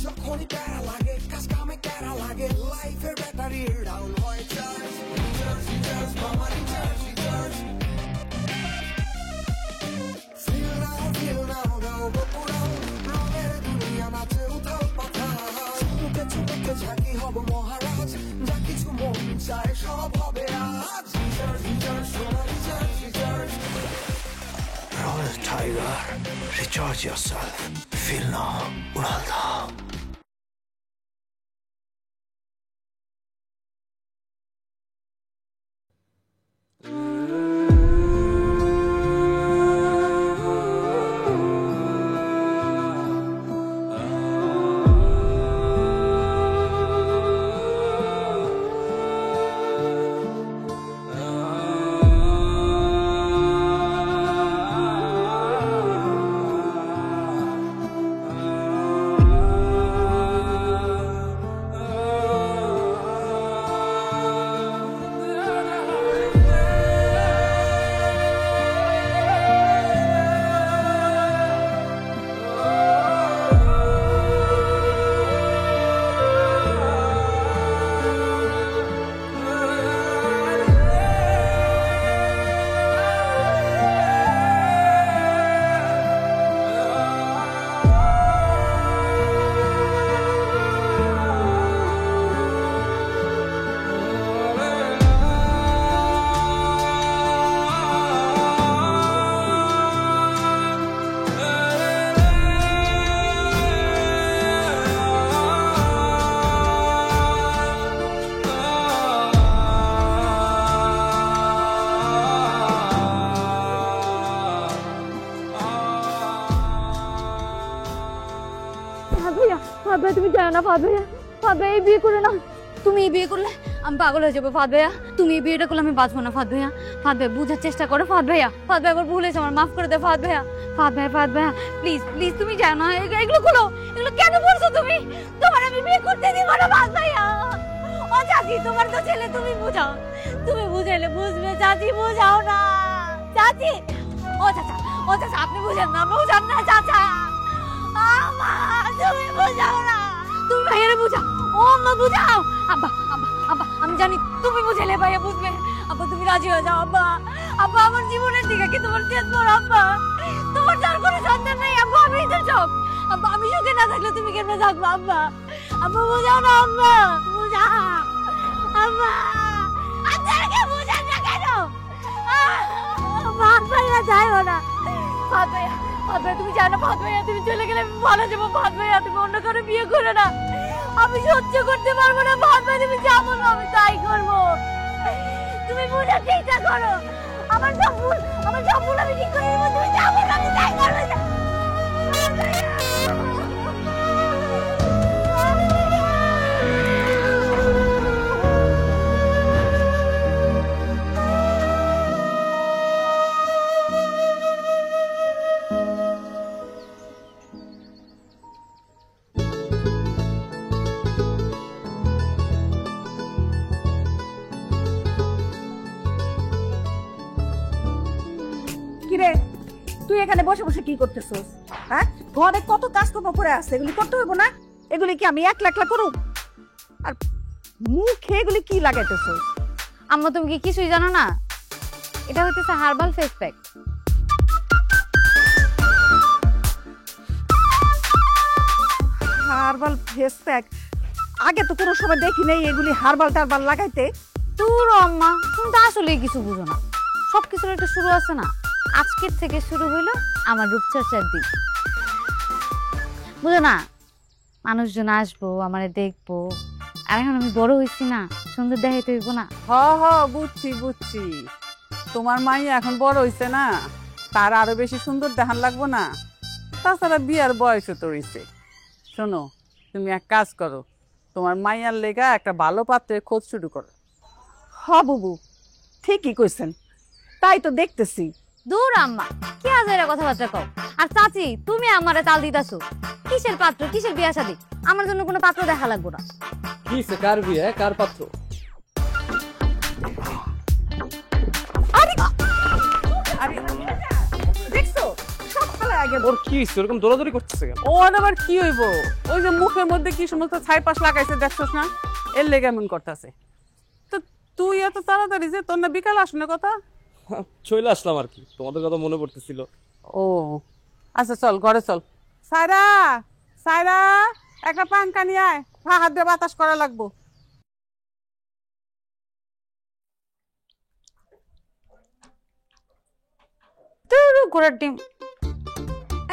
যখনই প্যারা লাগে কাজ কামে প্যারা লাগে লাইফের ব্যাটারি ডাউন হয় চার্জ রিচার্জ মামা রিচার্জ ফিল নাও দাও বকুড়াও রঙের দুনিয়া নাচে উথাল পাথাল ছুটে ছুটে ঝাঁকি হব মহারাজ যা কিছু মন চায় সব হবে আজ রিচার্জ সোনা recharge Roll tiger, recharge yourself. Feel now, ural dao. তুমি জানো না ফাদ ভাইয়া, ফাদ ভাইয়া এই বিয়ে করে না। তুমি এই বিয়ে করলে আমি পাগল হয়ে যাবো ফাদ ভাইয়া। তুমি এই বিয়েটা করলে আমি বাঁচবো না ফাদ ভাইয়া। ফাদ ভাইয়া বুঝার চেষ্টা করো ফাদ ভাইয়া। ফাদ ভাইয়া আমার ভুল হয়েছে, আমার মাফ করে দে ফাদ ভাইয়া। ফাদ ভাইয়া প্লিজ প্লিজ, তুমি জানো না এগুলো করো, এগুলো কেন বলছো তুমি? তোমার আমি বিয়ে করতে দিব না ফাদ ভাইয়া। ও চাচি, তোমার তো ছেলে, তুমি বুঝাও, তুমি বুঝাইলে বুঝবে চাচি, বুঝাও না চাচি। ও চাচা আপনি বুঝেন না চাচা। তুমি বুঝাও না, তুমি ভাইয়ারে বুঝাও। ও মা বুঝাও। আব্বা আমি জানি তুমি বুঝাইলে ভাইয়া বুঝবে। আব্বা তুমি রাজি হয়ে যাও আব্বা। আব্বা আমার জীবনের দিকে কি তোমার শেষ বড় আব্বা? তোমার যার কোনো সন্তান নাই আব্বা, আমি তো সব। আব্বা আমি সুখে না থাকলে তুমি কেমনে থাকবো আব্বা? আব্বা বুঝাও না আব্বা, বুঝাও আব্বা। আপনাকে বুঝান না কেন? ভাত ভাইয়া যাইও না ভাত ভাইয়া। ভাত ভাইয়া তুমি জানো ভাত ভাইয়া, তুমি চলে গেলে আমি ভালো যাবো ভাত ভাইয়া। তুমি অন্য কারো বিয়ে করো না, আমি সহ্য করতে পারবো না ভাত ভাই। তুমি যা বলবো আমি তাই করবো। তুমি বুঝার চেষ্টা করো। আমার সব ভুল আমি ঠিক করে দেবো। তুমি যা বলবো আমি তাই করবো। কিরে তুই এখানে বসে বসে কি করতেছস? হ্যাঁ, ঘরে কত কাজকর্ম পড়ে আছে, এগুলি করতে হইব না? এগুলি কি আমি একলা একলা করব? আর মুখে এগুলি কি লাগাইতেছস? আম্মা তুমি কি কিছুই জানো না? এটা হইতেছে herbal face pack. Herbal face pack? আগে তো কোনো সময় দেখি নাই এগুলি হার্বাল টার্বাল লাগাইতে। তোর আম্মা তুমি তো আসলে কিছু বুঝো না। সবকিছুর একটা শুরু আছে না? আজকের থেকে শুরু হইলো আমার রূপচর্চার দিন, বুঝো না? মানুষজন আসবো, আমারে দেখবো। আর এখন আমি বড় হয়েছি না, সুন্দর দেখাইতে হইব না? বুঝছি। তোমার মাইয়া এখন বড় হইছে না, তার আরো বেশি সুন্দর দেখান লাগবো না? তাছাড়া বিয়ার বয়সও তো হইছে। শোনো, তুমি এক কাজ করো, তোমার মাইয়ার লেগা একটা ভালো পাত্রের খোঁজ শুরু করো। বুবু ঠিকই কইছেন, তাই তো দেখতেছি। দূর আম্মা, কি আজাইরা কথাবার্তা কও। আর চাচি তুমি আমারে তাল দিতাছো। কিসের পাত্র, কিসের বিয়া শাদী? আমার জন্য কোনো পাত্র দেখা লাগবো না। কিসে কার বিয়ে, কার পাত্র? আরে দেখছো সকালে লাগে ওর কি হইছে ওরকম দৌড়াদৌড়ি করতেছে কেন? ও আবার কি হইব? ওই যে মুখের মধ্যে কি সমস্ত ছাইপাশ লাগাইছে দেখছস না, এর লেগে এমন করতেছে। তো তুই এত তাড়াতাড়ি যে, তোর না বিকাল আসনে কথা? চলে আসলাম আর কি, তোমাদের কথা মনে পড়তেছিল। ও আচ্ছা, চল ঘরে চল। সায়রা, সায়রা, একটা পাঙ্খা নিয়ে আয়, হাত দিয়ে বাতাস করা লাগবো। ঘোড়ার ডিম,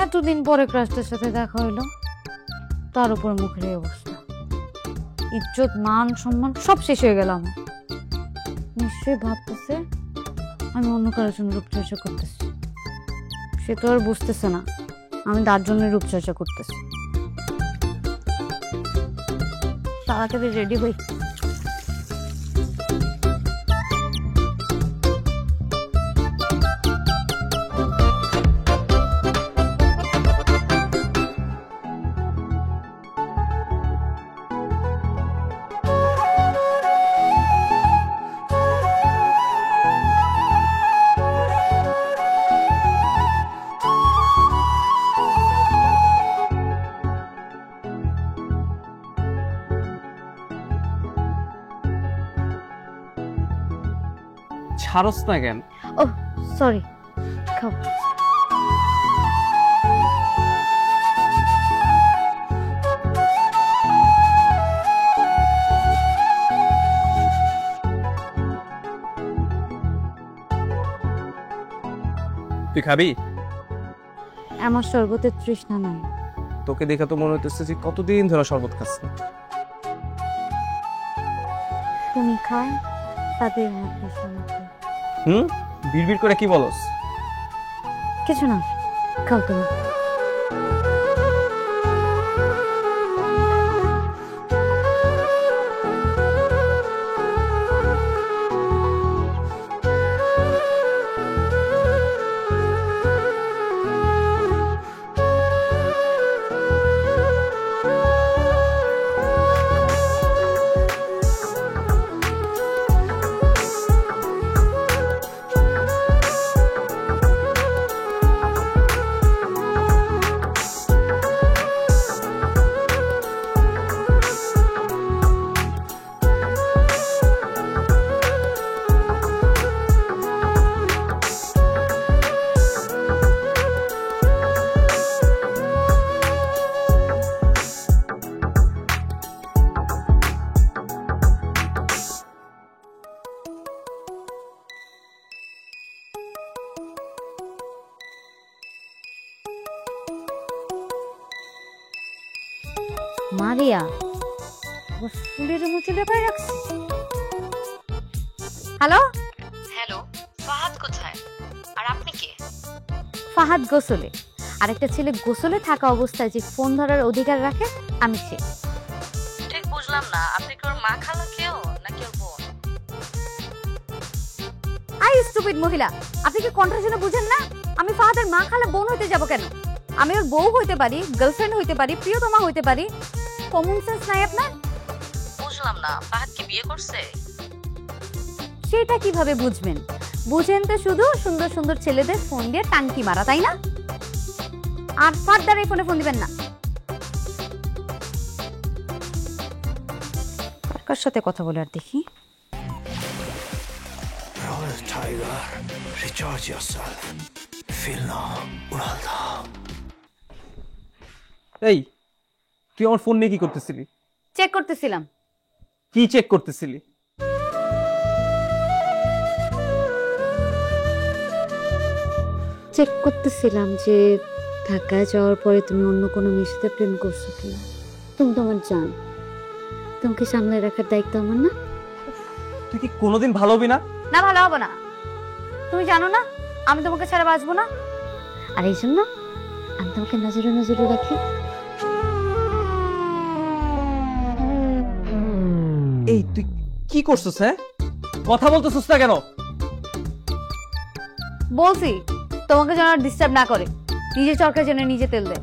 এতদিন পরে ক্রাশটার সাথে দেখা হইলো, তার উপর মুখের এই অবস্থা। ইজ্জত মান সম্মান সব শেষ হয়ে গেল আমার। নিশ্চয়ই ভাবতেছে আমি অন্য কারোর জন্য রূপচর্চা করতেছি। সে তো আর বুঝতেছে না আমি তার জন্য রূপচর্চা করতেছি। তাড়াতাড়ি রেডি হই। ছাড়স না কেন? ও সরি, খাও। তুই খাবি? আমার শরবতের তৃষ্ণা নাই। তোকে দেখে তো মনে হইতেছে যে কতদিন ধরে শরবত খাচ্ছিস। তুমি খাও, তাদের হাতে শরবত। বিড়বিড় করে কি বলস? কিছু না, খাও তুমি। মারিয়া, ফুলের মুচুলে পায়ে রাখছি। হ্যালো হ্যালো, ফাহাদ কোথায়? আর আপনি কে? ফাহাদ গোসলে। আরেকটা ছেলে গোসলে থাকা অবস্থায় যে ফোন ধরার অধিকার রাখে, আমি সে। ঠিক বুঝলাম না, আপনি কি ওর মা খালা কেউ নাকি ওর বোন? আই স্টুপিড মহিলা, আপনি কি কণ্ঠ শুনে বুঝেন না? আমি ফাহাদের মা খালা বোন হইতে যাব কেন? আমি ওর বউ হইতে পারি, গার্লফ্রেন্ড হইতে পারি, প্রিয়তমা হইতে পারি। কমন সেন্স নাই আপনার? বুঝলাম না, ফাহাদ কি বিয়ে করছে? সেটা কিভাবে বুঝবেন? বুঝেন তো শুধু সুন্দর সুন্দর ছেলেদের ফোন দিয়ে টাঙ্কি মারা, তাই না? আর ফার্দার এই ফোনে ফোন দিবেন না। কার সাথে কথা বলে আর দেখি। Royal Tiger, recharge yourself. Feel now, Uralda. এই, তুই আমার ফোন নিয়ে কি করতেছিলি? চেক করতেছিলাম। কি চেক করতেছিলি? চেক করতেছিলাম যে ঢাকায় যাওয়ার পরে তুমি অন্য কোনো মেয়ের সাথে প্রেম করছো কিনা। তুমি তো আমার জান, তোমাকে সামনে রাখার দায়িত্ব আমার না? তুই কি কোনোদিন ভালো হবি না? না, ভালো হবো না। তুমি জানো না আমি তোমাকে ছাড়া বাঁচবো না, আর এই জন্য আমি তোমাকে নজরে নজরে রাখি। এই তুই কি করছিস? হ্যাঁ, কথা বলতেছিস না কেন? বলছি তোমাকে যেন ডিস্টার্ব না করে, নিজে চরকা যেন নিজে তেল দেয়।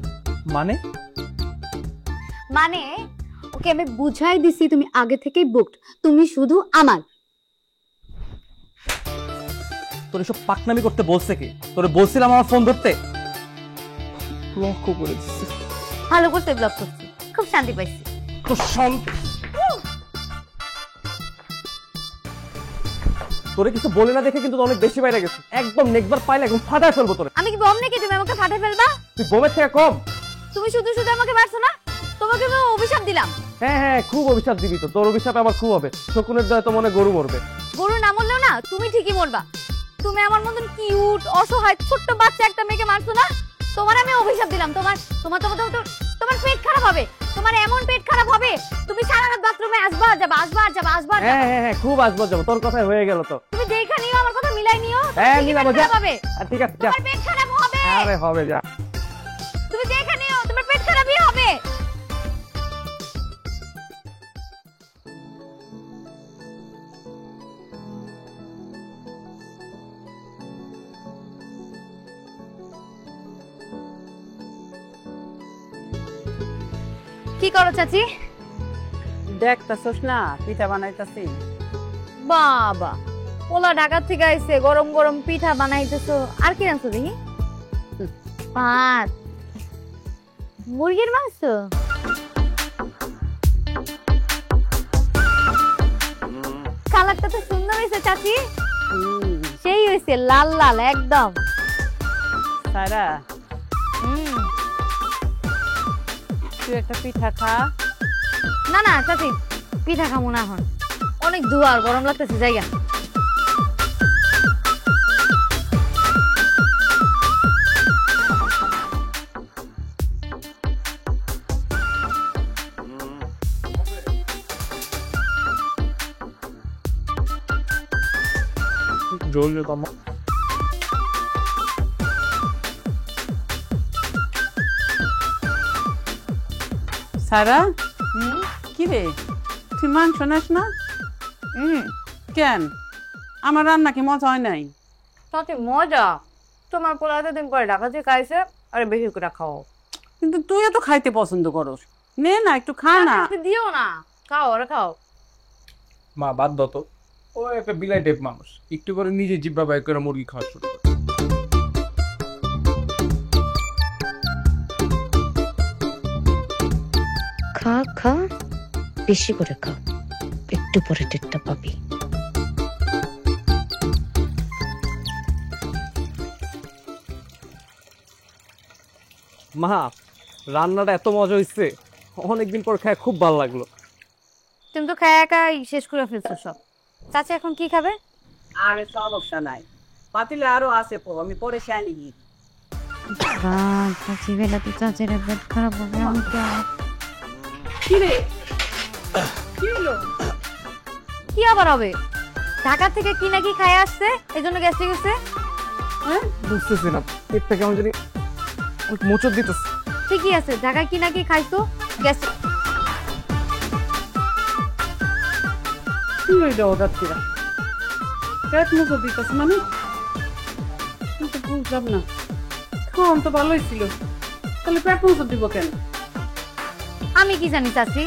মানে মানে ওকে আমি বুঝাই দিছি তুমি আগে থেকেই বুকড, তুমি শুধু আমার। তোর এসব পাকনামি করতে বলছে কি? তোরে বলছিলাম আমার ফোন ধরতে। লক্ষ্য করে দিচ্ছে। ভালো করতে ব্লক করছি, খুব শান্তি পাইছি। তো শান্তি। তোরে কিছু বলে না দেখে কিন্তু অনেক বেশি বাইরে গেছে। একদম নেকবার পাইলে একদম ফাটায় ফেলবো তোরে। আমি কি বম নাকি তুমি আমাকে ফাটে ফেলবা? তুই বোমের থেকে কম। তুমি শুধু শুধু আমাকে মারছো না, তোমাকে আমি অভিশাপ দিলাম। হ্যাঁ হ্যাঁ, খুব অভিশাপ দিবি তো। তোর অভিশাপ আমার খুব হবে। শকুনের দয়া তো মনে গরু মরবে। গরু না মরলেও না, তুমি ঠিকই মরবা। তুমি আমার মতন কিউট অসহায় ছোট্ট বাচ্চা একটা মেয়েকে মারছো না, তোমার আমি অভিশাপ দিলাম। তোমার তোমার তোমার তোমার তোমার পেট খারাপ হবে, তোমার এমন পেট খারাপ হবে তুমি সারা রাত বাথরুমে আসবা আর যাবা, আসবা আর যাবা, আসবা আর যাবা। হ্যাঁ হ্যাঁ হ্যাঁ, খুব আসবো যাবো। তোর কথাই হয়ে গেল তো। তুমি দেখা নিও, আমার কথা মিলাই নিও। হ্যাঁ, ঠিকই মিলাবো, পেট যা। খারাপ হবে, ঠিক আছে, যা। তোমার পেট খারাপ হবে। আরে হবে, যা। তুমি দেখা নিও, তোমার পেট খারাপই হবে। কি করো চাচি? দেখতাছস না পিঠা বানাইতাছি। বাবা, ওলা ঢাকা থেকে আইছে, গরম গরম পিঠা বানাইতেছো। আর কি রাখছো দেখি? ভাত, মুরগির মাংস। কালারটা তো সুন্দর হয়েছে চাচি, সেই হয়েছে লাল লাল একদম। সারা হুম। তুই একটা পিঠা খা। না না চাচি, পিঠা খামো না এখন, অনেক ধোঁয়ার গরম লাগতেছে জায়গা। জল কম। সারা কি রে, তুই মাংস নাস না কেন? আমার রান্না কি মজা হয় নাই? চাচি মজা, তোমার পোলা এতদিন পরে ঢাকা থেকে খাইছে, আরে বেশি করে খাও। কিন্তু তুইও তো খাইতে পছন্দ করস, নে না একটু খা না। আমাকে দিও না, খাও আরে খাও। মা বাদ দাও তো, ও একটা বিলাই টাইপ মানুষ, একটু করে নিজে জিব্বা বাইর করে মুরগি খাওয়া শুরু করে। খা খা, বেশি করে খা, একটু পরে টেরটা পাবি। মা, রান্নাটা এত মজা হয়েছে, অনেকদিন পর খায় খুব ভালো লাগলো। তুমি তো খায় একাই শেষ করে ফেলছো সব। চাচি এখন কি খাবে? আরে সমস্যা নাই, পাতিলে আরো আছে, আমি পরে শানি। চাচি বেলা তো চাচির পেট খারাপ হবে। আমি কি রে, কি হলো? কি আবার হবে? ঢাকা থেকে কি নাকি খায় আসছে, এই জন্য গ্যাস্ট্রিক হচ্ছে। বুঝতেছি না, পেটটা কেমন জানি মোচড় দিতেছে। ঠিকই আছে, ঢাকায় কি নাকি খাইছো, গ্যাস্ট্রিক। কি হইলো হঠাৎ করে? পেট মুখো দিতেছে মানে? কিন্তু বুঝলাম না, খাওয়ান তো ভালোই ছিল, তাহলে পেট মুখো দিব কেন? আমি কি জানি চাচি।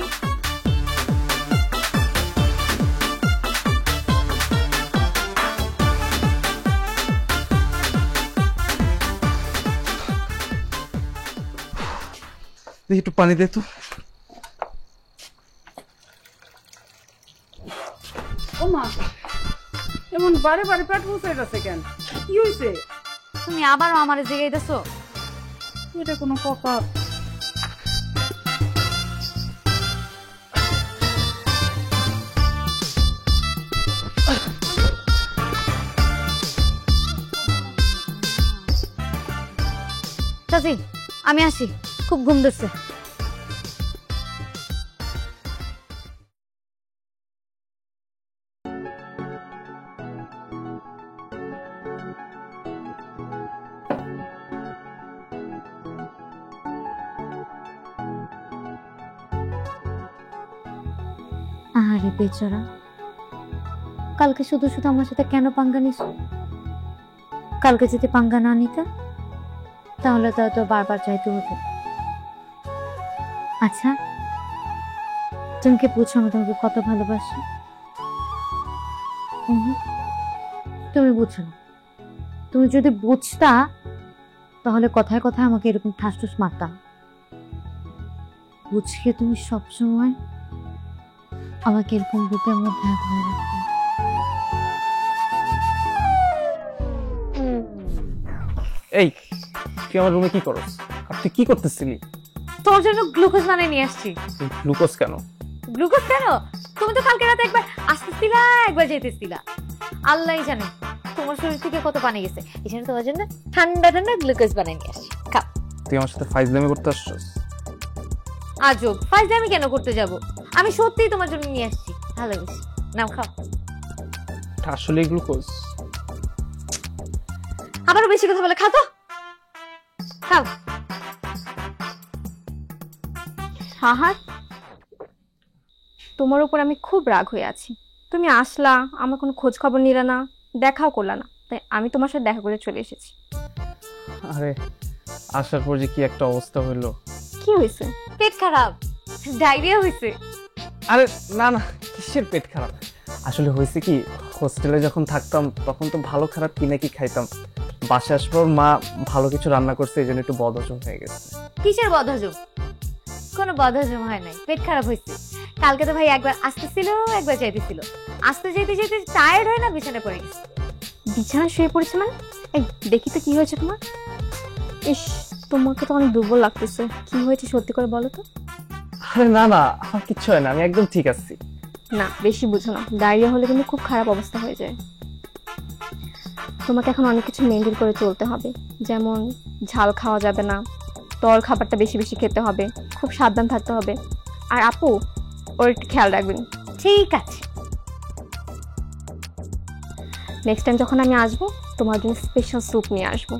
দেখি একটু পানি দে তো। ও মা, এমন বারে বারে পেট মুছে যাচ্ছে কেন? কি হয়েছে? তুমি আবারও আমার জিগাইতেছো? এটা কোনো কথা? চাচি আমি আসি, খুব ঘুম ধরছে। আরে বেচারা, কালকে শুধু শুধু আমার সাথে কেন পাঙ্গা নিস? কালকে যদি পাঙ্গা না নিতে তাহলে তো বারবার চাইতে হতো। আচ্ছা তুমি কি বুঝছো আমি তোমাকে কত ভালোবাসি? তুমি বুঝছো না। তুমি যদি বুঝতা তাহলে কথায় কথায় আমাকে এরকম ঠাসঠুস মারতাম। বুঝকে তুমি সবসময় আমাকে এরকম বুকের মধ্যে ধরে রাখতে। এই তুই আমার রুমে কি করস? আর তুই কি করতেছিলি? তোর জন্য গ্লুকোজ বানিয়ে নিয়ে আসছি। গ্লুকোজ কেন? গ্লুকোজ কেন? তুমি তো কালকে রাতে একবার আসতেছিলা, একবার যেতেছিলা। আল্লাহই জানে তোমার শরীর থেকে কত পানি গেছে। এই জন্য তোমার জন্য ঠান্ডা ঠান্ডা গ্লুকোজ বানিয়ে নিয়ে আসছি, খাও। তুই আমার সাথে ফাইজলামি করতে আসছস? আজব, ফাইজলামি কেন করতে যাব? আমি সত্যিই তোমার জন্য নিয়ে আসছি, ভালো বেশি। নাও খাও। আসলে গ্লুকোজ? আবারও বেশি কথা বলে, খাও তো, খাও। ফাহাদ, তোমার উপর আমি খুব রাগ হয়ে আছি। তুমি আসলা, আমার কোনো খোঁজ খবর নিলা না, দেখাও করলা না, তাই আমি তোমার সাথে দেখা করে চলে এসেছি। আরে আসার পর যে কি একটা অবস্থা হইলো। কি হয়েছে? পেট খারাপ, ডায়রিয়া হয়েছে। আরে না না, কিসের পেট খারাপ? আসলে হয়েছে কি, হোস্টেলে যখন থাকতাম তখন তো ভালো খারাপ কি নাকি খাইতাম। বাসায় আসার পর মা ভালো কিছু রান্না করছে, এই জন্য একটু বদহজম হয়ে গেছে। কিসের বদহজম? কোনো বদহজম হয় নাই, পেট খারাপ হয়েছে। কালকে তো ভাই একবার আসতেছিল, একবার যাইতেছিল। আসতে যেতে যেতে টায়ার্ড হয় না, বিছানায় পড়ে গেছে। বিছানায় শুয়ে পড়েছে মানে? এই দেখি তো কি হয়েছে তোমার। ইস, তোমাকে তো অনেক দুর্বল লাগতেছে। কি হয়েছে সত্যি করে বলো তো। আরে না না, আমার কিচ্ছু হয় না, আমি একদম ঠিক আছি। না, বেশি বুঝো না, ডায়রিয়া হলে কিন্তু খুব খারাপ অবস্থা হয়ে যায়। তোমাকে এখন অনেক কিছু মেনটেন করে চলতে হবে, যেমন ঝাল খাওয়া যাবে না, তরল খাবারটা বেশি বেশি খেতে হবে, খুব সাবধান থাকতে হবে। আর আপু, ওর একটু খেয়াল রাখবেন। ঠিক আছে। নেক্সট টাইম যখন আমি আসবো, তোমার জন্য স্পেশাল স্যুপ নিয়ে আসবো।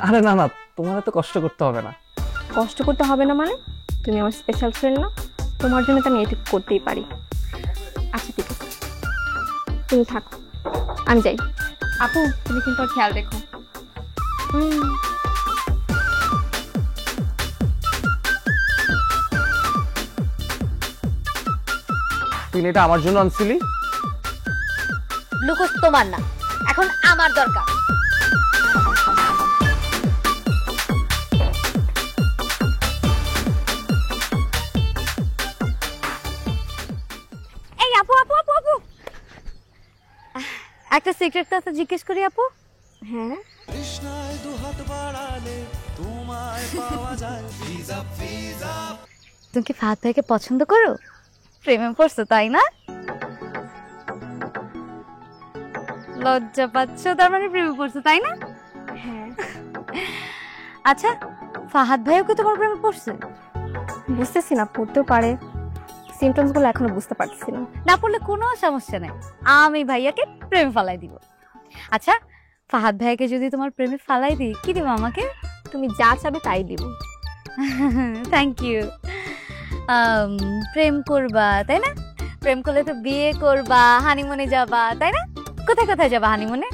আরে না না, তোমার এত কষ্ট করতে হবে না। কষ্ট করতে হবে না মানে? তুমি আমার স্পেশাল ফ্রেন্ড না? তোমার জন্য তো আমি এটুকু করতেই পারি। আচ্ছা ঠিক আছে, তুমি থাকো, আমি যাই। আপু, তুমি কিন্তু আর খেয়াল রেখো। তুই এটা আমার জন্য আনছিলি? গ্লুকোজ তোমার না, এখন আমার দরকার। এই আপু আপু আপু আপু, একটা সিক্রেট কথা জিজ্ঞেস করি আপু। হ্যাঁ, তৃষ্ণায় দুহাত বাড়ালে তোমায় পাওয়া যায়। তুমি কি ফাহাদ ভাইকে পছন্দ করো? প্রেমে পড়ছো তাই না? লজ্জা পাচ্ছ, তার মানে প্রেমে পড়ছো তাই না? হ্যাঁ। আচ্ছা, ফাহাদ ভাইও কি তোমার প্রেমে পড়ছে? বুঝতেছি না, পড়তেও পারে। সিমটমস গুলো এখনো বুঝতে পারতেছি না। না পড়লে কোনো সমস্যা নাই, আমি ভাইয়াকে প্রেমে ফালাই দিব। আচ্ছা, ফাহাদ ভাইয়াকে যদি তোমার প্রেমে ফালাই দিই, কি দিব আমাকে? তুমি যা চাবে তাই দিব। Thank you. প্রেম করবা তাই না? প্রেম করলে তো বিয়ে করবা, হানিমুনে যাবা তাই না? কোথায় কোথায় যাবা হানিমুনে?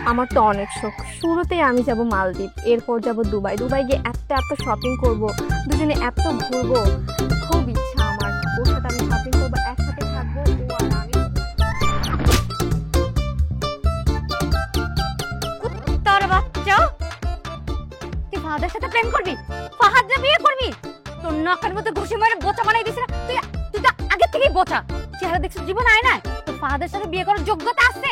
আমার তো অনেক শখ। শুরুতেই আমি যাব মালদ্বীপ, এরপর যাব দুবাই। দুবাই গিয়ে এত শপিং করব, দুজনে এত ঘুরবো। খুব ইচ্ছা আমার, ওর সাথে আমি শপিং করবো, একসাথে থাকবো, ও আর আমি। কুত্তার বাচ্চা, তুই ফাহাদের সাথে প্রেম করবি? ফাহাদ না বিয়ে করবি? তোর নাকের মধ্যে ঘুষি মেরে বোচা বানাই দিছিস না তুই? তুই তো আগে থেকেই বোচা। চেহারা দেখছিস জীবন আয় না? তোর ফাহাদের সাথে বিয়ে করার যোগ্যতা আছে?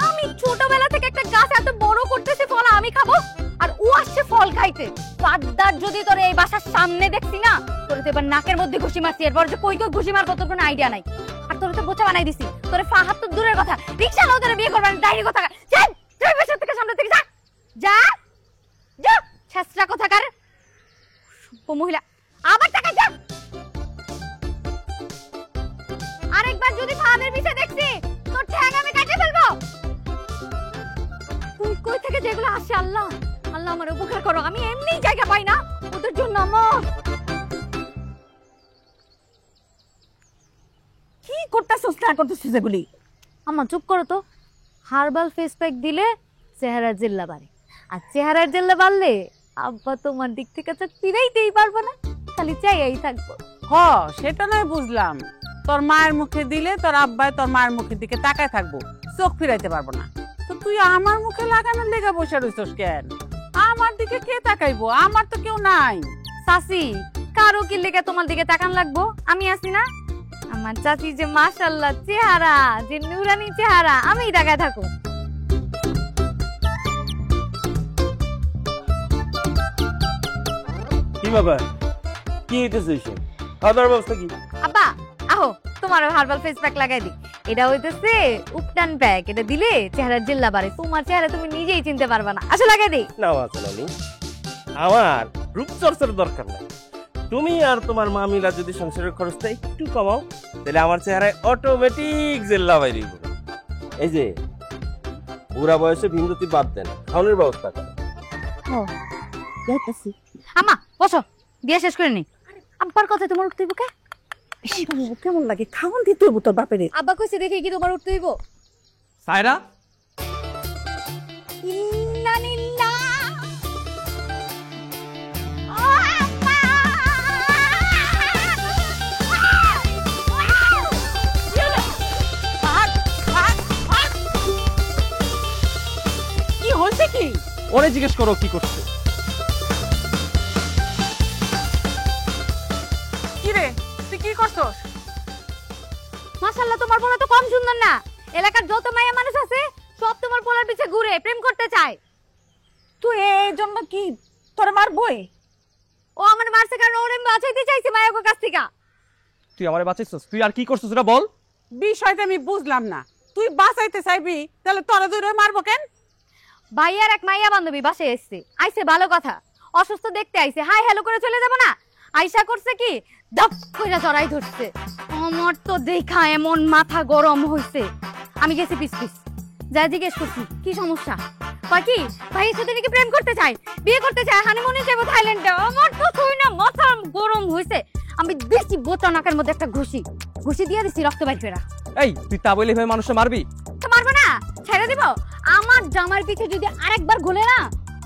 আমি ছোটবেলা থেকে একটা গাছ এত বড় করতেছি, ফল আমি খাবো, আর ও আসছে ফল খাইতে। পাদ্দার যদি তোর এই বাসার সামনে দেখছি না, তোর তো এবার নাকের মধ্যে ঘুষি মারছি, এরপর যে কই কই ঘুষি মারবো তোর কোনো আইডিয়া নাই। আর তোর তো বোচা বানাই দিছি। তোর ফাহাদ তো দূরের কথা, রিকশা নাও, তোর বিয়ে করবেন ডাইরি কথা। যাই তুই বাসা থেকে, সামনে থেকে যা যা যা, ছেসরা কোথাকার মহিলা। আবার টাকা যা। আরেকবার যদি ফাহাদের পিছে দেখছি, তোর ঠ্যাং আমি কেটে ফেলবো। তুই কই থেকে যেগুলো আসে, আল্লাহ আল্লাহ আমার উপকার করো, আমি এমনি জায়গা পাই না ওদের জন্য। আমার কি করতেছিস না করতেছিস এগুলি? আমার চুপ করো তো। হার্বাল ফেস প্যাক দিলে চেহারার জেল্লা বাড়ে, আর চেহারার জেল্লা বাড়লে আব্বা তোমার দিক থেকে তো ফিরাইতেই পারবো না, খালি চাইয়াই থাকবো। হ, সেটা নয় বুঝলাম। তোর মায়ের মুখে দিলে তোর আব্বাই তোর মায়ের মুখের দিকে তাকায় থাকবো, চোখ ফিরাইতে পারবো না। তো তুই আমার মুখে লাগানোর লেগে বসে রইছস কেন? আমার দিকে কে তাকাইবো? আমার তো কেউ নাই। চাচি কারো কি লেগে তোমার দিকে তাকান লাগবো? আমি আছি না। আমার চাচি যে মাশাআল্লাহ চেহারা, যে নুরানি চেহারা, আমিই তাকায় থাকো। কি বাবা, কি হইতেছে এসব? খাওয়া দাওয়ার ব্যবস্থা কি? আব্বা আহো, তোমার হার্বাল ফেস প্যাক লাগাই দি। এটা হইতেছে উপটান প্যাক। এটা দিলে চেহারার জেল্লা বাড়ে। তোমার চেহারা তুমি নিজেই চিনতে পারবা না। আসো লাগাই দি। না নানি, আমার রূপচর্চার দরকার নাই। তুমি আর তোমার মা মিলা যদি সংসারের খরচটা একটু কমাও, তাহলে আমার চেহারায় অটোমেটিক জেল্লা বাইরে যাবে। এই যে বুড়া বয়সে ভিন্নতি বাদ দেন, খাওয়ানোর ব্যবস্থা করেন। আম্মা বসো, দিয়ে শেষ করে নি। আব্বার কথা তোমার উঠতে হইব কে? কেমন লাগে? খাওন দিতে হইব তোর বাপের। আব্বা কইছে দেখে কি তোমার উঠতে হইব? সায়রা, নানি না। কি হইছে কি? ওরে জিজ্ঞেস করো কি করছে। কি রে, তুই কি করছস? মাশাআল্লাহ, তোমার পোলা তো কম সুন্দর না। এলাকার যত মাইয়া মানুষ আছে সব তোমার পোলার পিছে ঘুরে প্রেম করতে চায়। তুই এই জন্য কি তোর মারবই? ও আমার মারছে কারণ ওরে বাঁচাইতে চাইছে মায়ার কাছ থেকে। তুই আমারে বাঁচাইছস? তুই আর কি করছস এটা বল। বিষয়টা আমি বুঝলাম না। তুই বাঁচাইতে চাইবি, তাহলে তোরা দূরে মারবো কেন? ভাইয়ার এক মাইয়া বান্ধবী বাসায় এসছে। আইছে ভালো কথা, অসুস্থ দেখতে আইছে। হাই হ্যালো করে চলে যাব না। আইসা করছে কি, দপ কইরা জড়াই ধরছে। আমার তো দেখা এমন মাথা গরম হইছে। আমি গেছি পিস পিস যা জিজ্ঞেস করছি কি সমস্যা। কয় কি ভাইয়ের সাথে নাকি প্রেম করতে চায়, বিয়ে করতে চায়, হানিমুনে যাবো থাইল্যান্ডে। আমার তো শুই না মাথা গরম হইছে। আমি বেশি বোতা নাকের মধ্যে একটা ঘুষি দিয়ে দিছি, রক্ত বাইর ফেরা। এই তুই তা বলে ভাই মানুষে মারবি? তো মারবো না, ছেড়ে দিব। আমার জামার পিছে যদি আরেকবার ঘুরে না,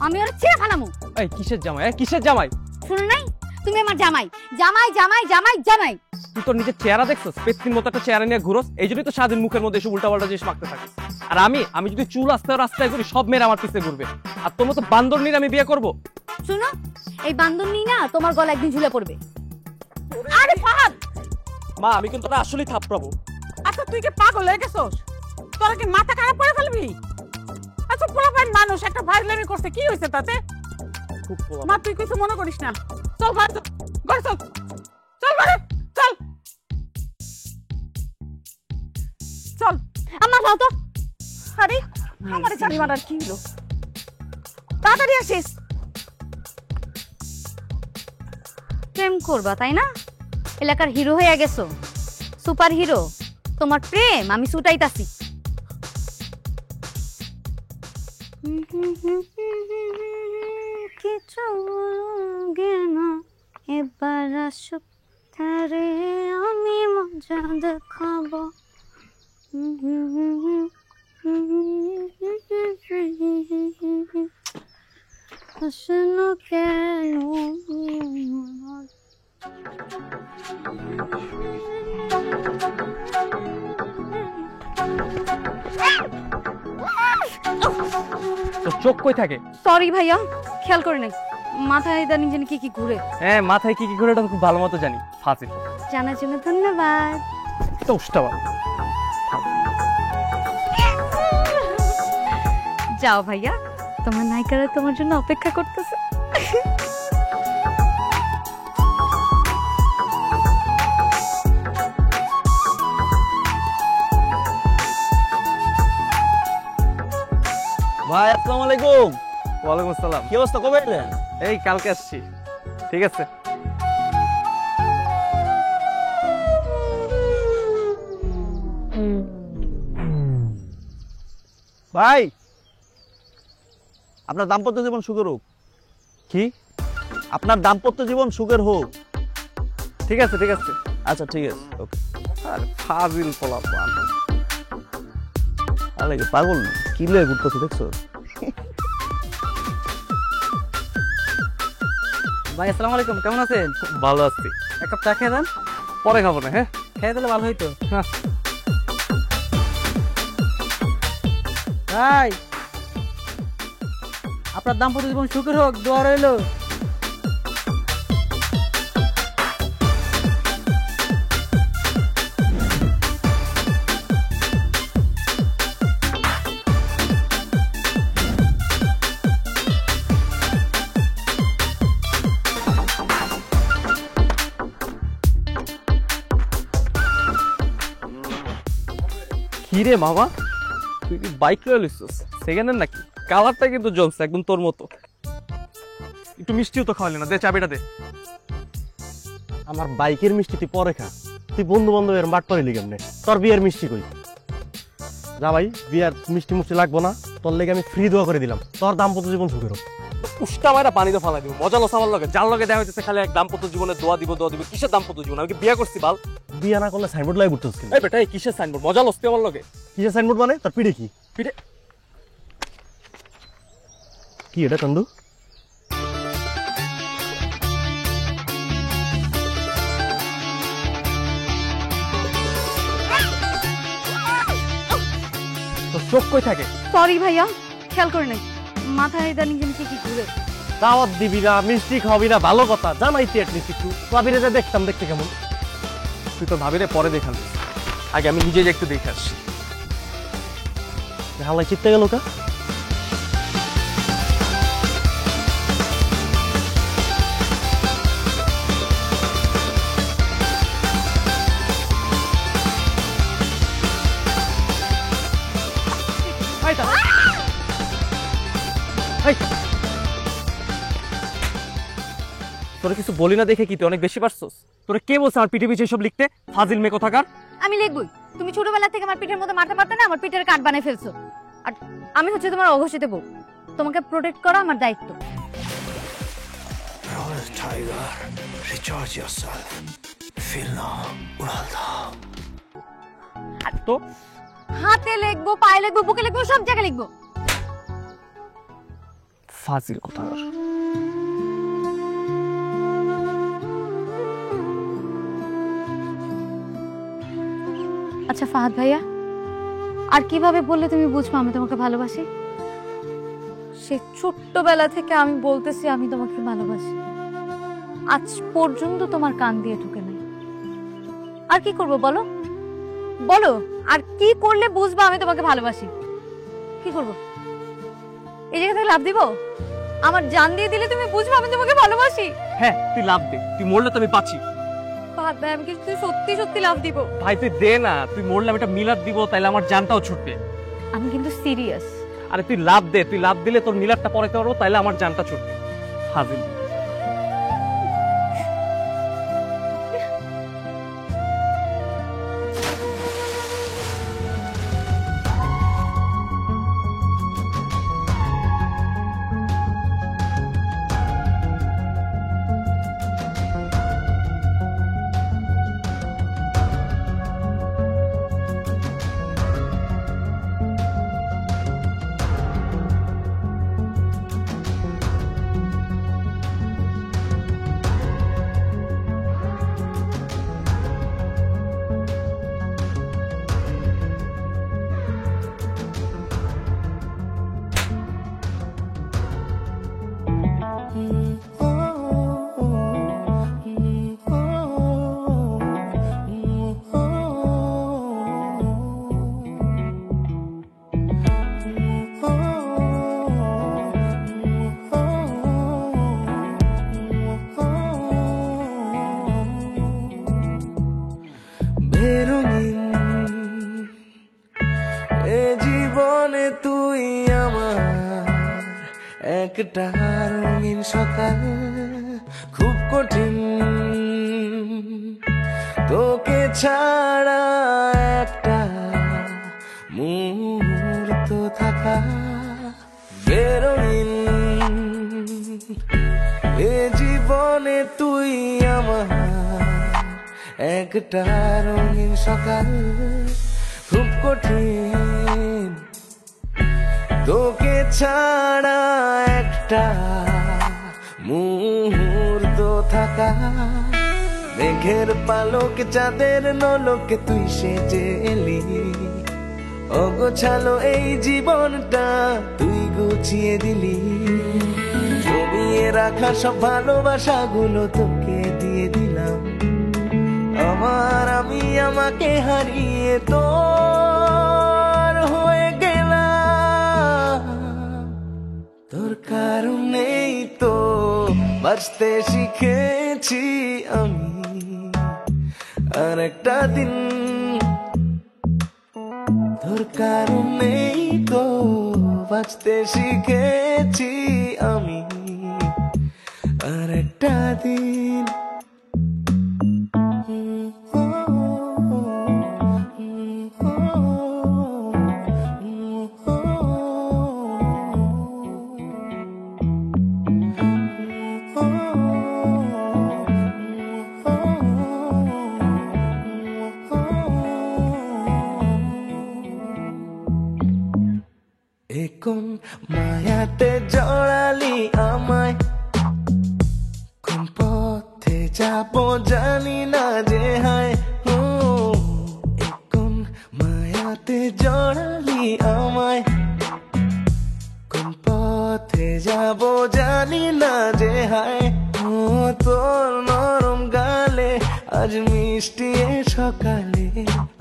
আমি ওর ছেড়ে ফেলামু। এই কিসের জামাই? কিসের জামাই? শুনো নাই, তুমি আমার জামাই জামাই জামাই জামাই জামাই। তুই তোর নিজের চেহারা দেখছস? পেতনির মতো একটা চেহারা নিয়ে ঘুরোস, এই জন্যই তো সারাদিন মুখের মধ্যে এসে উল্টাপাল্টা জিনিস মাখতে থাকিস। আর আমি যদি চুল রাস্তায় করি, সব মেয়েরা আমার পিছে ঘুরবে। আর তোর মতো বান্দর নিয়ে আমি বিয়ে করব? শুনো, এই বান্দর নিয়ে না তোমার গলা একদিন ঝুলে পড়বে। আরে ফাহাদ, মা আমি কিন্তু আসলেই থাপড়াবো। আচ্ছা তুই কি পাগল হয়ে গেছস? তোরা কি মাথা খারাপ করে ফেলবি? আচ্ছা পোলাপান মানুষ একটা ভাইরামি করছে, কি হয়েছে তাতে? মা তুই কিছু মনে করিস না। চল ঘরে চল, ঘরে চল, চল ঘরে চল, চল। আম্মা যাও তো। আরে আমার জানি মারার কি হলো? তাড়াতাড়ি আসিস। প্রেম করবা তাই না? এলাকার হিরো হয়ে গেছো, সুপার হিরো। তোমার প্রেম আমি ছুটাইতাছি। কিছু না এবার আসুক তারে, আমি মজা দেখাবো। আসলো কেন? তোর চোখ কই থাকে? সরি ভাইয়া, খেয়াল করে নাই। মাথায় ইদানিং জানি কি কি ঘুরে। হ্যাঁ মাথায় কি কি ঘুরে এটা খুব ভালো মতো জানি। ফাজিল। জানার জন্য ধন্যবাদ। তোষ্টা বাবা। যাও ভাইয়া, তোমার নায়িকারা তোমার জন্য অপেক্ষা করতেছে। ভাই আসসালামু আলাইকুম। ওয়ালাইকুম আসসালাম। কি অবস্থা, কবে এলেন? এই কালকে আসছি। ঠিক আছে। ভাই আপনার দাম্পত্য জীবন সুখের হোক। কি? আপনার দাম্পত্য জীবন সুখের হোক। ঠিক আছে ঠিক আছে। আচ্ছা ঠিক আছে, ওকে। আর ফাজিল পোলাপান। আরে পাগল না, কি লয়ে ঘুরতেছে দেখছো? ভাই আসসালামু আলাইকুম, কেমন আছেন? ভালো আছি। এক কাপ চা খেয়ে দেন। পরে খাবো না। হ্যাঁ খেয়ে দিলে ভালো হইতো। ভাই আপনার দাম্পত্য জীবন সুখের হোক, দোয়া রইল। কিরে মামা, তুই কি বাইক লয়ে লইছিস? সেকেন্ড হ্যান্ড নাকি? কালারটা কিন্তু জমছে একদম তোর মতো। একটু মিষ্টিও তো খাওয়ালি না, দে চাবিটা দে। আমার বাইকের মিষ্টি তুই পরে খা, তুই বন্ধু বান্ধবের মাঠ পারিলি কেমনে? তোর বিয়ের মিষ্টি কই? যা ভাই, বিয়ার মিষ্টি মুষ্টি লাগবো না, তোর লেগে আমি ফ্রি দোয়া করে দিলাম, তোর দাম্পত্য জীবন সুখের হোক। উষ্টা মারা পানিতে ফালাই দিব, মজা লস আমার লগে। যার লগে দেখা হইতেছে খালি এক দাম্পত্য জীবনে দোয়া দিব দোয়া দিব। কিসের দাম্পত্য জীবন? আমি কি বিয়ে করছি বাল? বিয়া না করলে সাইনবোর্ড লাগে ঘুরতে হচ্ছে। এই বেটা, এই কিসের সাইনবোর্ড? মজা লস আমার লগে। কিসের সাইনবোর্ড মানে? তোর পিঠে কি? পিঠে কি এটা চন্দু? তোর চোখ কই থাকে? সরি ভাইয়া, খেয়াল করে নাই, মাথায় ইদানিং যেন কি ঘুরে। দাওয়াত দিবি না, মিষ্টি খাওয়াবি না, ভালো কথা, জানাইতি অ্যাটলিস্ট একটু। ভাবিরে যা দেখতাম, দেখতে কেমন? তুই তোর ভাবিরে পরে দেখান, আগে আমি নিজে একটু দেখে আসছি। হালাই চিত্তে গেল কা? তোরা কিছু বলি না দেখে কি তুই অনেক বেশি পারছস? তোরা কে বলছে আমার পিঠে পিঠে সব লিখতে? ফাজিল মেয়ে কোথাকার। আমি লিখবই। তুমি ছোটবেলা থেকে আমার পিঠের মধ্যে মারতে পারতে না, আমার পিঠের কাট বানিয়ে ফেলছো। আর আমি হচ্ছে তোমার অঘোষিত বউ, তোমাকে প্রোটেক্ট করা আমার দায়িত্ব। Tiger, recharge yourself. Feel now, উড়াল দাও। আর তো হাতে লিখবো, পায়ে লিখবো, বুকে লিখবো, সব জায়গায় লিখবো। ফাজিল কোথাকার। আচ্ছা ফাহাদ ভাইয়া, আর কিভাবে বললে তুমি বুঝবো আমি তোমাকে ভালোবাসি? সে ছোট্টবেলা থেকে আমি বলতেছি আমি তোমাকে ভালোবাসি, আজ পর্যন্ত তোমার কান দিয়ে ঢুকে নাই। আর কি করব বলো বলো, আর কি করলে বুঝবা আমি তোমাকে ভালোবাসি? কি করব? এই জায়গা থেকে লাভ দিব? আমার জান দিয়ে দিলে তুমি বুঝবা আমি তোমাকে ভালোবাসি? হ্যাঁ, তুই লাভ দে, তুই মরলে তো আমি বাঁচি। ফাহাদ ভাই, আমি কিন্তু সত্যি সত্যি লাভ দিব। ভাই তুই দে না, তুই মরলে আমি একটা মিলাদ দিব, তাইলে আমার জানটাও ছুটবে। আমি কিন্তু সিরিয়াস। আরে তুই লাভ দে, তুই লাভ দিলে তোর মিলাদটা পড়াইতে পারবো, তাইলে আমার জানটা ছুটবে। ফাজিল। একটা রঙিন সকাল খুব কঠিন, তোকে ছাড়া একটা মুহূর্ত থাকা বেরঙিন। এ জীবনে তুই আমার একটা রঙিন সকাল খুব কঠিন, তোকে ছাড়া একটা মুহূর্ত থাকা। মেঘের পালক চাঁদের নলকে তুই সেজে এলি, অগোছালো এই জীবনটা তুই গুছিয়ে দিলি, জমিয়ে রাখা সব ভালোবাসাগুলো তোকে দিয়ে দিলাম। আমি আমাকে হারিয়ে তোর হয়ে গেলাম। তোর কারণেই তো বাঁচতে শিখেছি আমি আর একটা দিন। তোর কারণেই তো বাঁচতে শিখেছি আমি আর একটা দিন। কোন মায়াতে জড়ালি আমায়, কোন পথে যাবো জানি না যে হায়। কোন মায়াতে জড়ালি আমায়, কোন পথে যাবো জানি না যে হায়। তোর নরম গালে আজ মিষ্টি সকালে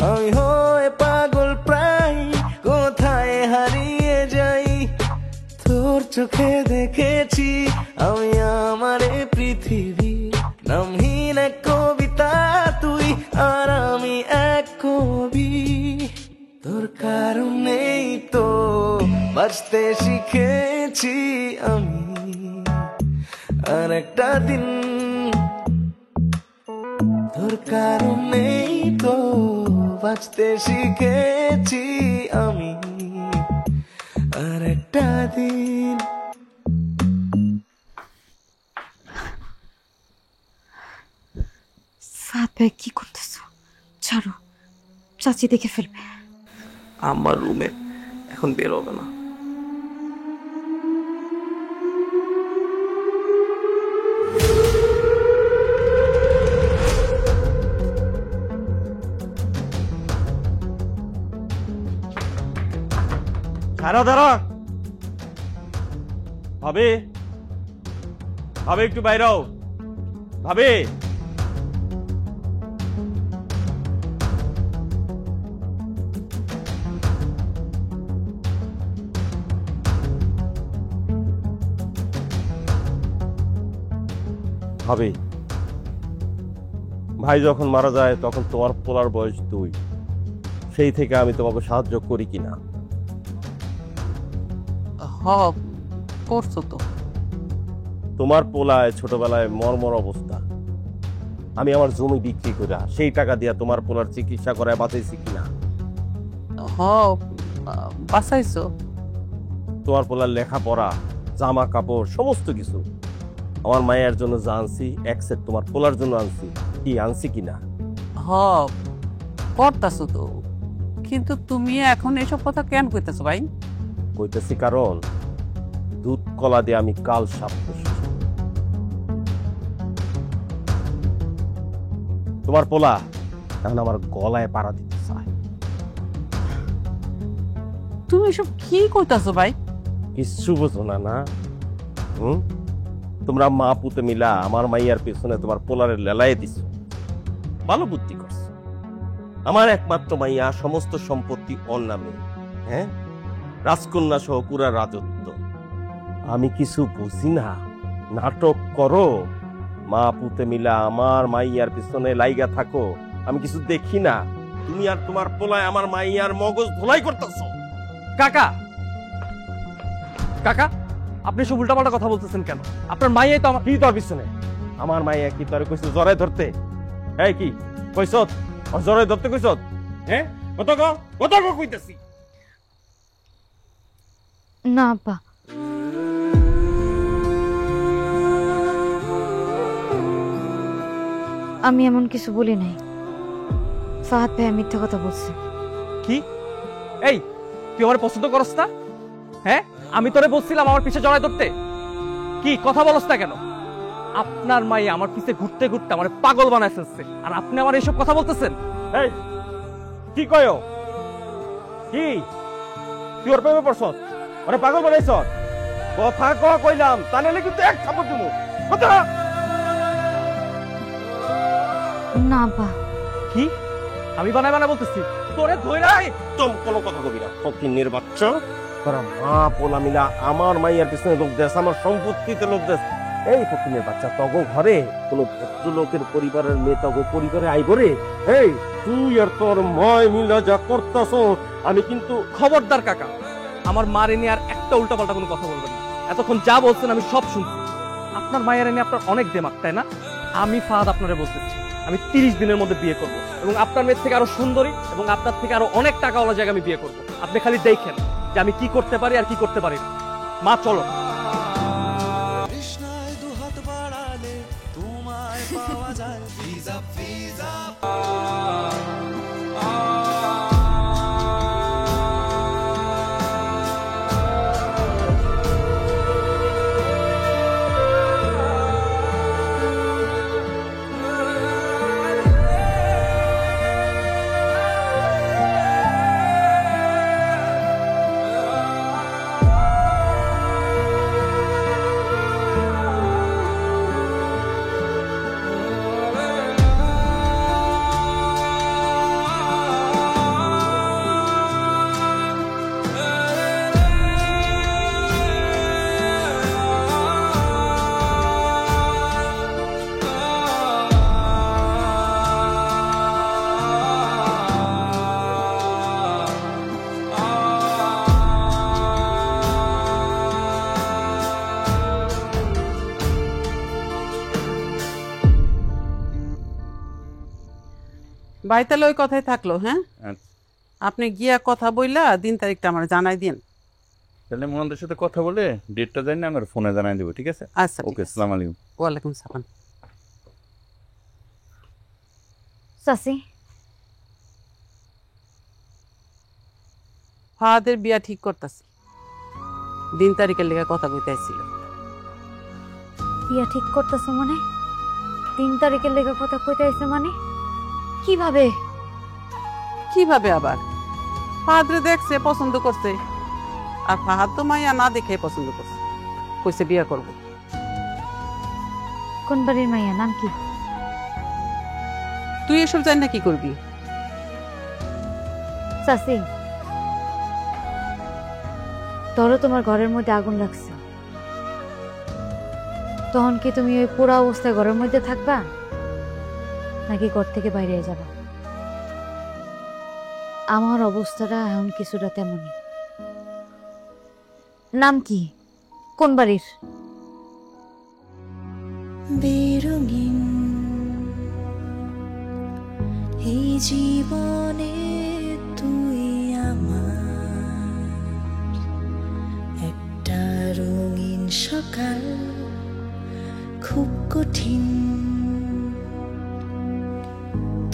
আমি হয়ে পাগল প্রায়, কোথায় হারিয়ে যাই। তোর চোখে দেখেছি আমি আমার পৃথিবী, নামহীন এক কবিতা তুই আর আমি এক কবি। তোর কারণেই তো বাঁচতে শিখেছি আমি আর একটা দিন। তোর কারণেই তো বাঁচতে শিখেছি আমি আর একটা দিন। ফাহাদ ভাই কি করতেছো? ছাড়ো, চাচি দেখে ফেলবে। আমার রুমে এখন বের হবে না। দাঁড়া দাঁড়া, ভাবি ভাবি একটু বাইরেও। ভাবি ভাবি, ভাই যখন মারা যায় তখন তোমার পোলার বয়স 2, সেই থেকে আমি তোমাকে সাহায্য করি কিনা? করছো তো। তোমার পোলায় ছোটবেলায় মর্মর অবস্থা, আমি আমার জমি বিক্রি করে সেই টাকা দিয়া তোমার পোলার চিকিৎসা করায় বাঁচাইছি কিনা? বাঁচাইছো। তোমার পোলার লেখাপড়া, জামা কাপড় সমস্ত কিছু আমার মায়ের জন্য যা আনছি এক সেট তোমার পোলার জন্য আনছি, কি আনছি কিনা? করতাছো তো, কিন্তু তুমি এখন এসব কথা কেন কইতেছো ভাই? কইতেছি কারণ দুধ কলা দিয়ে আমি কাল সাপ করছি। তোমার পোলা এখন আমার গলায় পাড়া দিতে চায়। তুমি এসব কি কইতাছো ভাই? কিচ্ছু বোঝো না না? তোমরা মা পুতে মিলা আমার মাইয়ার পেছনে তোমার পোলারের লেলায় দিছো, ভালো বুদ্ধি করছো। আমার একমাত্র মাইয়া, সমস্ত সম্পত্তি ওর নামে, হ্যাঁ, রাজকন্যা সহ পুরা রাজত্ব। আমি কিছু বুঝি না, নাটক করো, মা পুতে মিলা আমার মাইয়ার পিছনে লাইগা থাকো, আমি কিছু দেখি না। তুমি আর তোমার পোলায় আমার মাইয়ার মগজ ধোলাই করতেছো। কাকা কাকা, আপনি সব উল্টাপাল্টা কথা বলতেছেন কেন? আপনার মাইয়াই তো আমার। কি তোর পিছনে? আমার মাইয়া কি তোর কইছ জরায় ধরতে? এই কি কইছ? জরায় ধরতে কইছ? হ্যাঁ, কত কইতাছি না আব্বা, আমি এমন কিছু বলি নাই। ফাহাদ ভাই মিথ্যা কথা বলছে। কি? এই তুই আমার পছন্দ করস না? হ্যাঁ, আমি তোরে বলছিলাম আমার পিছে জড়ায় ধরতে। কি কথা বলস না কেন? আপনার মাই আমার পিছে ঘুরতে ঘুরতে আমার পাগল বানায় ফেলছে, আর আপনি আমার এইসব কথা বলতেছেন? এই কি কয়ো? কি তুই ওর প্রেমে পড়ছ? ওরে পাগল বানাইছ? কথা কইলাম, তা নাহলে কিন্তু এক থাপ্পড় দিমু। কথা না আব্বা। কি আমি বানাই বানাই বলতেছি? তোরে ধইরা একদম কোনো কথা কবি না। ফকিন্নির বাচ্চা, তোরা মা পোলা মিলা আমার মাইয়ার পিছনে লোক দেশ, আমার সম্পত্তিতে লোক দেশ। এই ফকিন্নির বাচ্চা, তগো ঘরে কোনো ভদ্রলোকের পরিবারের মেয়ে তগো পরিবারে আইব রে? এই তুই আর তোর ময় মিলা যা করতাছ, আমি কিন্তু খবরদার কাকা, আমার মারে নিয়ে আর একটা উল্টাপাল্টা কোনো কথা বলবেন না। এতক্ষণ যা বলছেন আমি সব শুনছি। আপনার মায়ের নিয়ে আপনার অনেক দেমাক, তাই না? আমি ফাহাদ আপনারে বলতেছি, আমি 30 দিনের মধ্যে বিয়ে করব এবং আপনার মেয়ের থেকে আরো সুন্দরী এবং আপনার থেকে আরো অনেক টাকাওয়ালা জায়গা আমি বিয়ে করব। আপনি খালি দেখেন যে আমি কি করতে পারি আর কি করতে পারি না। মা চলো। কৃষ্ণায় দুহাত বাড়ালে তোমায় পাওয়া যায় ভিজা ভিজা। ভাই তাহলে ওই কথাই থাকলো। হ্যাঁ, আপনি গিয়া কথা বইলা দিন তারিখটা আমার জানাই দিন। তাহলে মোহনদের সাথে কথা বলে ডেটটা জানি না, আমার ফোনে জানাই দেবো। ঠিক আছে? আচ্ছা, ওকে। আসসালামু আলাইকুম। ওয়ালাইকুম সালাম। চাচি, ফাহাদের বিয়া ঠিক করতেছি, দিন তারিখের লেগে কথা কইতে আইছিল। বিয়া ঠিক করতেছো মানে? 3 তারিখের লেগে কথা কইতে আইছে মানে? কিভাবে? কিভাবে আবার? ফাহাদরে দেখছে, পছন্দ করছে, আর ফাহাদ তো মাইয়া না দেখে পছন্দ করছে, কইছে বিয়া করব। কোন বাড়ির মাইয়া? নাম কি? তুই এসব জানি না কি করবি? চাচি, ধরো তোমার ঘরের মধ্যে আগুন লাগছে, তখন কি তুমি ওই পুরো অবস্থায় ঘরের মধ্যে থাকবা নাকি ঘর থেকে বাইরে যাবা? আমার অবস্থাটা এখন কিছুটা তেমনই। নাম কি? কোন বাড়ির? বেরঙিন এই জীবনে তুই আমার একটা রঙিন সকাল, খুব কঠিন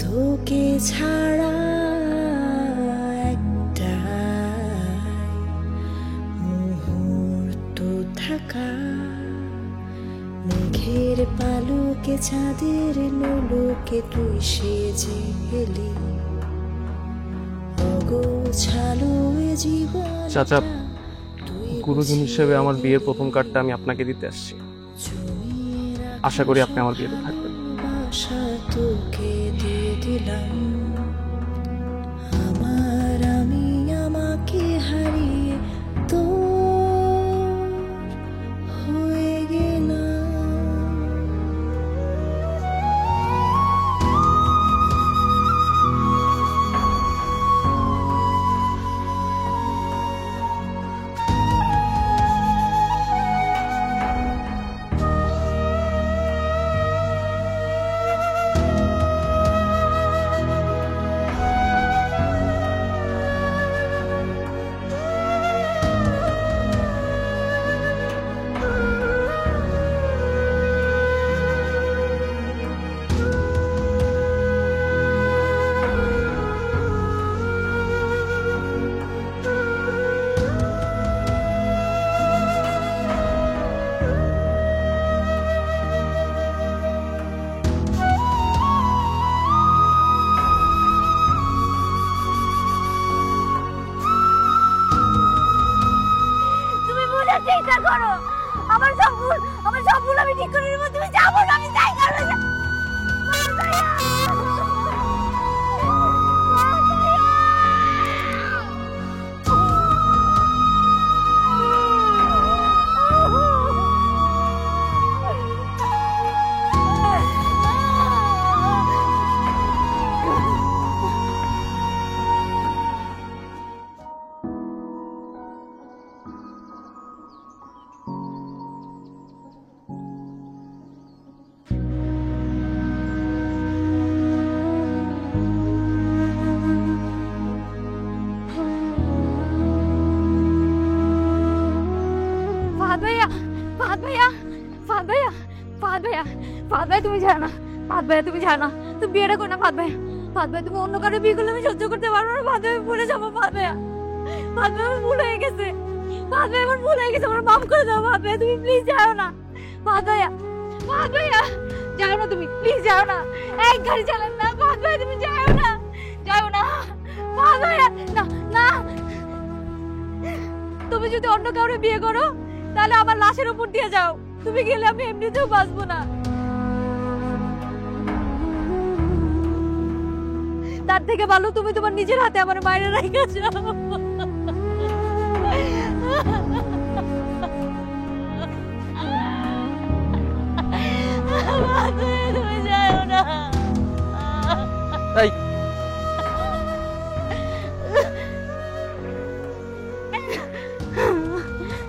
তোকে ছাড়া, একটা মুহূর্ত থাকা মেঘের পালকে চাঁদের নোলকে তুই সেজে এলি, অগোছালো জীবন। চাচা, গুরুজন হিসেবে আমার বিয়ের প্রথম কার্ডটা আমি আপনাকে দিতে আসছি। আশা করি আপনি আমার বিয়েতে থাকবেন। বাসা তোকে দিয়ে দিলাম, আমার আমি আমাকে হারিয়ে তো হয়ে গেলাম। ফাদ ভাই তুমি যাও না, ফাদ ভাই তুমি যাও না, তুমি বিয়েটা করো না ফাদ ভাই। ফাদ ভাই তুমি অন্য কারো বিয়ে করলে আমি সহ্য করতে পারবো না ফাদ ভাই, আমি ভুলে যাবো ফাদ ভাই। ফাদ ভাই আমার ভুল হয়ে গেছে, ফাদ ভাই আমার ভুল হয়ে গেছে, আমার মাফ করে দাও ফাদ ভাই, তুমি প্লিজ যাও না ফাদ ভাইয়া। ফাদ ভাইয়া যাও না তুমি, প্লিজ যাও না, এক গাড়ি চালান না ফাদ ভাই, তুমি যাও না, যাও না ফাদ ভাইয়া। না না, তুমি যদি অন্য কাউরে বিয়ে করো তাহলে আমার লাশের উপর দিয়ে যাও, তুমি গেলে আমি এমনিতেও বাঁচবো না। তার থেকে ভালো তুমি তোমার নিজের হাতে আমার মায়ের রেখেছো। তুমি যাও না। এই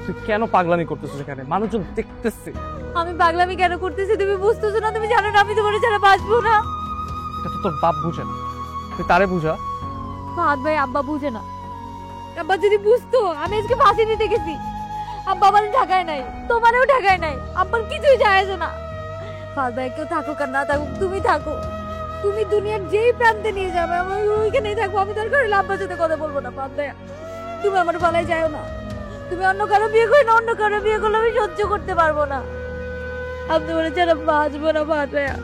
তুই কেন পাগলামি করতেছিস এখানে? মানুষজন দেখতেছে। আমি পাগলামি কেন করতেছি তুমি বুঝতেছো না? তুমি জানো না আমি তোমার ছাড়া বাঁচবো না। এটা তো তোর বাপ বুঝে না, তুই তারে বুঝা। ফাদ ভাই আব্বা বুঝে না, আব্বা যদি বুঝতো আমি আজকে ফাঁসি দিতে গেছি। আব্বা আমার ঢাকায় নাই, তোমারও ঢাকায় নাই, আব্বার কিছুই যায় আসে না। ফাদ ভাই কেউ থাকুক আর না থাকুক তুমি থাকো, তুমি দুনিয়ার যেই প্রান্তে নিয়ে যাবে আমি ওইখানেই থাকবো, আমি দরকার হলে আব্বার সাথে কথা বলবো না। ফাদ ভাই তুমি আমার পালায় যাও না, তুমি অন্য কারো বিয়ে করো না, অন্য কারো বিয়ে করলে আমি সহ্য করতে পারবো না। আমি তোমার ছাড়া বাঁচবো না ফাদ ভাইয়া।